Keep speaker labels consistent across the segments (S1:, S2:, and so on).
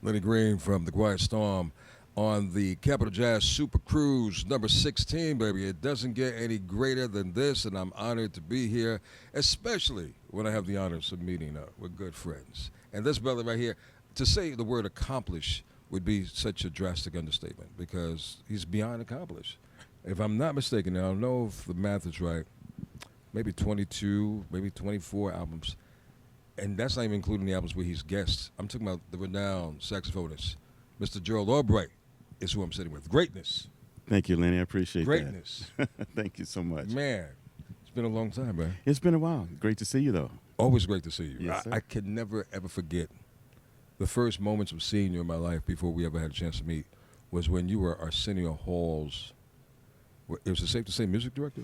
S1: Lenny Green from The Quiet Storm on the Capital Jazz Super Cruise number 16, baby. It doesn't get any greater than this, and I'm honored to be here, especially when I have the honors of meeting with good friends. And this brother right here, to say the word accomplish would be such a drastic understatement because he's beyond accomplished. If I'm not mistaken, and I don't know if the math is right, maybe 22, maybe 24 albums. And that's not even including the albums where he's guest. I'm talking about the renowned saxophonist, Mr. Gerald Albright, is who I'm sitting with. Greatness.
S2: Thank you, Lenny. I appreciate
S1: Greatness.
S2: that. Thank you so much.
S1: Man, it's been a long time, man.
S2: It's been a while. Great to see you, though.
S1: Always great to see you.
S2: Yes, sir.
S1: I can never, ever forget the first moments of seeing you in my life before we ever had a chance to meet was when you were Arsenio Hall's, is it safe to say music director?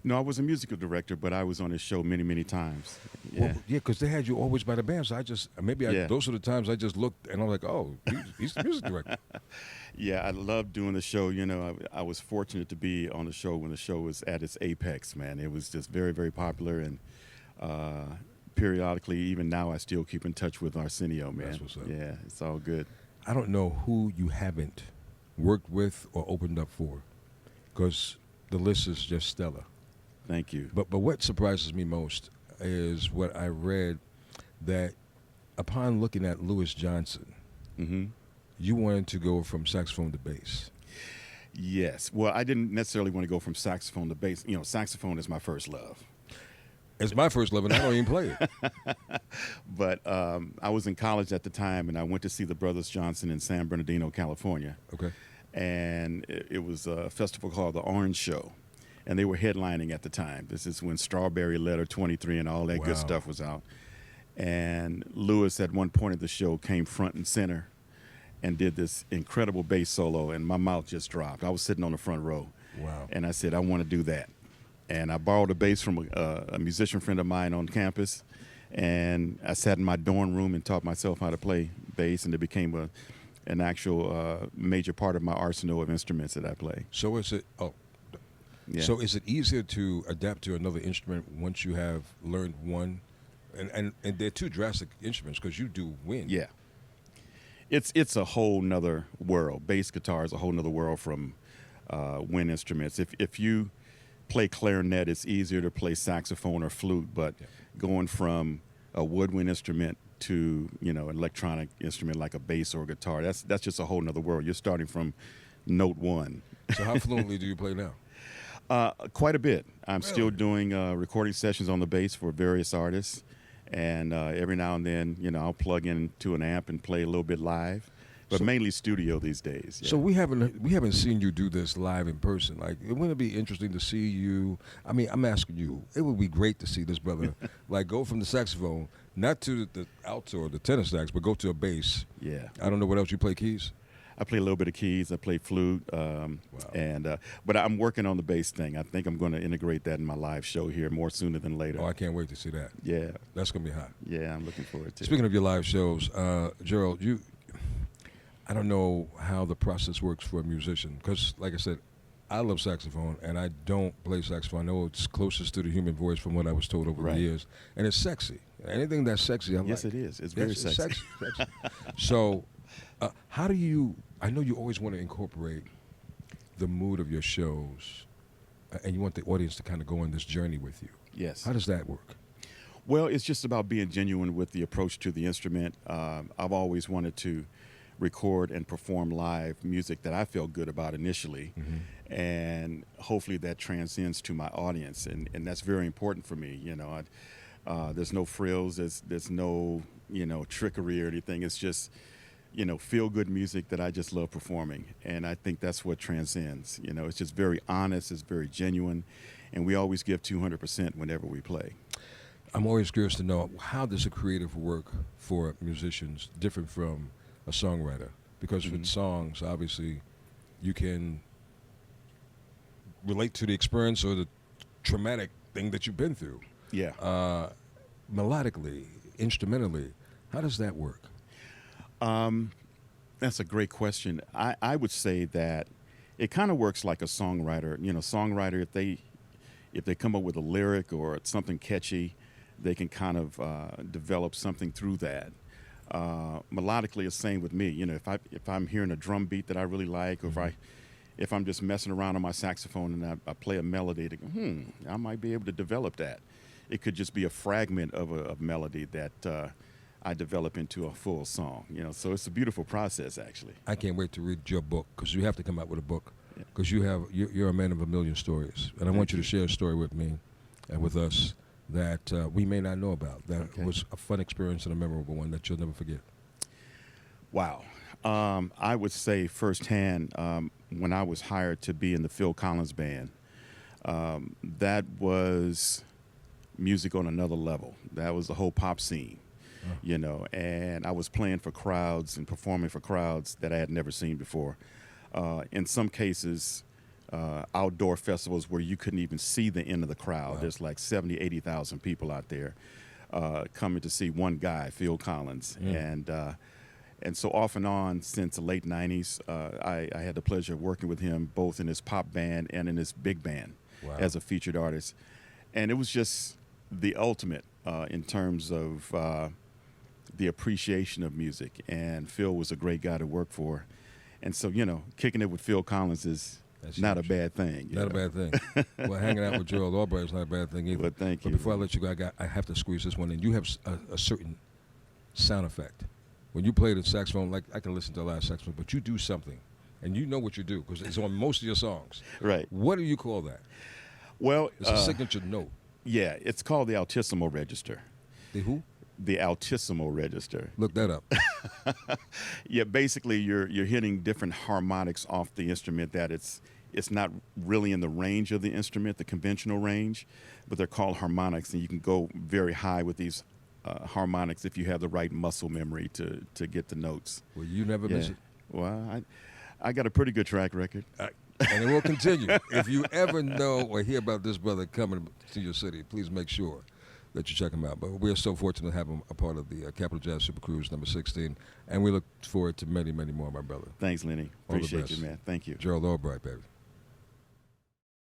S2: No, I was a musical director, but I was on his show many, many times. Yeah.
S1: Well, yeah, because they had you always by the band. So
S2: Yeah.
S1: those are the times I just looked and I'm like, oh, he's the music director.
S2: Yeah, I love doing the show. You know, I was fortunate to be on the show when the show was at its apex, man. It was just very, very popular. And periodically, even now, I still keep in touch with Arsenio, man.
S1: That's what's up.
S2: Yeah, it's all good.
S1: I don't know who you haven't worked with or opened up for because the list is just stellar.
S2: Thank you.
S1: But what surprises me most is what I read that upon looking at Louis Johnson,
S2: Mm-hmm.
S1: you wanted to go from saxophone to bass.
S2: Yes. Well, I didn't necessarily want to go from saxophone to bass. You know, saxophone is my first love.
S1: It's my first love, and I don't even play it.
S2: But I was in college at the time, and I went to see the Brothers Johnson in San Bernardino, California.
S1: Okay.
S2: And it was a festival called the Orange Show, and they were headlining at the time. This is when Strawberry Letter 23 and all that
S1: Wow.
S2: good stuff was out. And Lewis, at one point of the show, came front and center and did this incredible bass solo, and my mouth just dropped. I was sitting on the front row,
S1: Wow.
S2: and I said, I want to do that. And I borrowed a bass from a musician friend of mine on campus, and I sat in my dorm room and taught myself how to play bass, and it became an actual major part of my arsenal of instruments that I play.
S1: So is it?
S2: Yeah.
S1: So is it easier to adapt to another instrument once you have learned one? And they're two drastic instruments because you do wind.
S2: Yeah. It's a whole nother world. Bass guitar is a whole nother world from wind instruments. If you play clarinet, it's easier to play saxophone or flute, but
S1: Yeah.
S2: going from a woodwind instrument to, you know, an electronic instrument like a bass or a guitar, that's just a whole nother world. You're starting from note one.
S1: So how fluently do you play now?
S2: Quite a bit. I'm still
S1: Really?
S2: doing recording sessions on the bass for various artists, and every now and then, you know, I'll plug into an amp and play a little bit live, but
S1: So-
S2: mainly studio these days. Yeah.
S1: So we haven't seen you do this live in person. Like, it wouldn't be interesting to see you. I mean, I'm asking you. It would be great to see this brother, like, go from the saxophone, not to the alto or the tenor sax, but go to a bass.
S2: Yeah.
S1: I don't know what else you play keys.
S2: I play a little bit of keys. I play flute, but I'm working on the bass thing. I think I'm going to integrate that in my live show here more sooner than later.
S1: Oh, I can't wait to see that.
S2: Yeah,
S1: That's gonna be hot.
S2: yeah, I'm looking forward to it.
S1: Speaking of your live shows, Gerald, I don't know how the process works for a musician because, like I said, I love saxophone and I don't play saxophone. I know it's closest to the human voice from what I was told over
S2: Right.
S1: the years, and it's sexy. Anything that's sexy, I
S2: Yes,
S1: like.
S2: it is. It's very
S1: Yes,
S2: sexy.
S1: sexy. So, how do you? I know you always want to incorporate the mood of your shows, and you want the audience to kind of go on this journey with you.
S2: Yes.
S1: How does that work?
S2: Well, it's just about being genuine with the approach to the instrument. I've always wanted to record and perform live music that I felt good about initially, and hopefully that transcends to my audience, and that's very important for me. You know, there's no frills, there's no, you know, trickery or anything. It's just, you know, feel good music that I just love performing, and I think that's what transcends. You know, it's just very honest, it's very genuine, and we always give 200% whenever we play.
S1: I'm always curious to know how does a creative work for musicians different from a songwriter? Because with songs, obviously, you can relate to the experience or the traumatic thing that you've been through.
S2: Yeah.
S1: Melodically, instrumentally, how does that work?
S2: That's a great question. I would say that it kind of works like a songwriter. You know, songwriter, if they come up with a lyric or something catchy, they can kind of develop something through that. Melodically, it's same with me. You know, if I'm hearing a drum beat that I really like, or if I'm just messing around on my saxophone and I play a melody, to go, I might be able to develop that. It could just be a fragment of a melody that I develop into a full song. You know, so it's a beautiful process, actually.
S1: I can't wait to read your book, because you have to come out with a book, because you're a man of a million stories, and I want you to share a story with me and with us that we may not know about. That was a fun experience and a memorable one that you'll never forget.
S2: Wow. I would say firsthand, when I was hired to be in the Phil Collins band, that was music on another level. That was the whole pop scene, you know, and I was playing for crowds and performing for crowds that I had never seen before. In some cases, outdoor festivals where you couldn't even see the end of the crowd. Wow. There's like 70, 80,000 people out there coming to see one guy, Phil Collins. And so off and on since the late 90s, I had the pleasure of working with him both in his pop band and in his big band as a featured artist. And it was just the ultimate in terms of the appreciation of music. And Phil was a great guy to work for. And so, you know, kicking it with Phil Collins is not a bad thing.
S1: Not a bad thing. Well, hanging out with Gerald Albright is not a bad thing either.
S2: Well, thank you.
S1: But before I let you go, I have to squeeze this one in. You have a certain sound effect. When you play the saxophone, like I can listen to a lot of saxophone, but you do something, and you know what you do because it's on most of your songs.
S2: Right.
S1: What do you call that?
S2: Well,
S1: it's a signature note.
S2: Yeah, it's called the altissimo register.
S1: The who?
S2: The altissimo register.
S1: Look that up.
S2: Yeah, basically you're hitting different harmonics off the instrument that it's not really in the range of the instrument, the conventional range, but they're called harmonics, and you can go very high with these harmonics if you have the right muscle memory to get the notes.
S1: Well, you never miss it.
S2: Well, I got a pretty good track record.
S1: And it will continue. If you ever know or hear about this brother coming to your city, please make sure that you check him out. But we're so fortunate to have him a part of the Capital Jazz SuperCruise number 16, and we look forward to many, many more, my brother.
S2: Thanks, Lenny. Appreciate you, man. Thank you.
S1: Gerald Albright, baby.